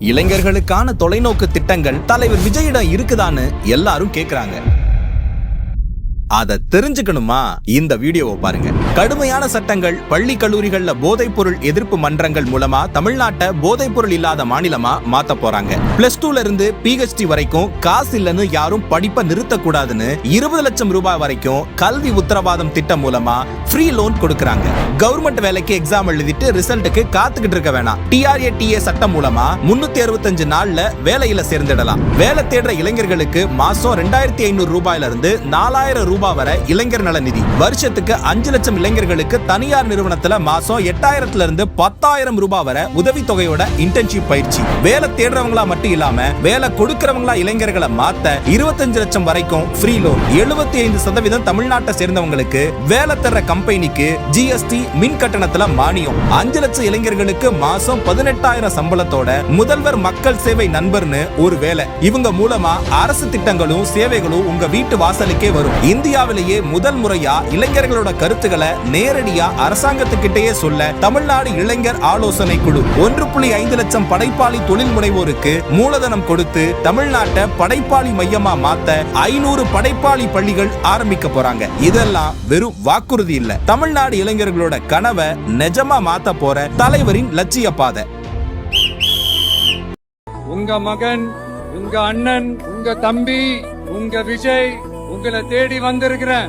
இளைஞர்களுக்கான தொலைநோக்கு திட்டங்கள் தலைவர் விஜயிடம் இருக்குதான்னு எல்லாரும் கேக்குறாங்க. அதை தெரிஞ்சுக்கணுமா? இந்த வீடியோவை பாருங்க. கடுமையான சட்டங்கள், பள்ளி கல்லூரிகள்ல போதைப் பொருள் எதிர்ப்பு மன்றங்கள் மூலமா தமிழ்நாட்டை போதைப் பொருள் இல்லாத மாநிலமா மாத்த போறாங்க. +2ல இருந்து PhD வரைக்கும் காசு இல்லன்னு யாரும் படிப்பை நிறுத்தக்கூடாதுன்னு 20 லட்சம் ரூபாய் வரைக்கும் கல்வி உத்தரவாதம் திட்டம் மூலமா ஃப்ரீ லோன் கொடுக்கறாங்க. கவர்மெண்ட் வேலைக்கு எக்ஸாம் எழுதிட்டு ரிசல்ட்டுக்கு காத்துக்கிட்டு இருக்க வேணாம். TRATA சட்டம் மூலமா 365 நாள்ல வேலையில சேர்ந்துடலாம். வேலை தேடுற இளைஞர்களுக்கு மாசம் 2500 ரூபாயில இருந்து 4000 ரூபாய் வரை இளைஞர் நல நிதி. வருஷத்துக்கு 5 லட்சம் இளைஞர்களுக்கு தனியார் நிறுவனத்துல மாசம் 8000 இருந்து 10,000 ரூபாய் வரை உதவித்தொகையோட இன்டர்ன்ஷிப் பயிற்சி. வேலை தேடுறவங்களா மட்டும் இல்லாம வேலை கொடுக்கறவங்களா இளைஞர்களை மாத்த 25 லட்சம் வரைக்கும் ஃப்ரீ லோன். 75% தமிழ்நாட்டை சேர்ந்தவங்களுக்கு வேலை தர கம்பெனிக்கு GST மின் கட்டணத்துல மானியம். 5 லட்சம் இளைஞர்களுக்கு மாசம் 18,000 சம்பளத்தோட முதல்வர் மக்கள் சேவை நண்பர்னு ஒரு வேலை. இவங்க மூலமா அரசு திட்டங்களும் சேவைகளும் உங்க வீட்டு வாசலுக்கே வரும். இந்தியாவிலேயே முதல் முறையா இளைஞர்களோட கருத்துக்களை நேரடியா அரசாங்கத்துக்கிட்டே சொல்ல தமிழ்நாடு இளைஞர் ஆலோசனை குழு 1.5 லட்சம் படைப்பாளி தொழில் முனைவோருக்கு மூலதனம் கொடுத்து தமிழ்நாட்டை படைப்பாளி மையமா மாத்த 500 படைப்பாளி பள்ளிகள் ஆரம்பிக்க போறாங்க. இதெல்லாம் வெறும் வாக்குறுதி இல்ல, தமிழ்நாடு இளைஞர்களோட கனவை நிஜமா மாத்த போற தலைவரின் லட்சிய பாதை. உங்க மகன், உங்க அண்ணன், உங்க தம்பி, உங்க விஜய் உங்களை தேடி வந்திருக்கிறேன்.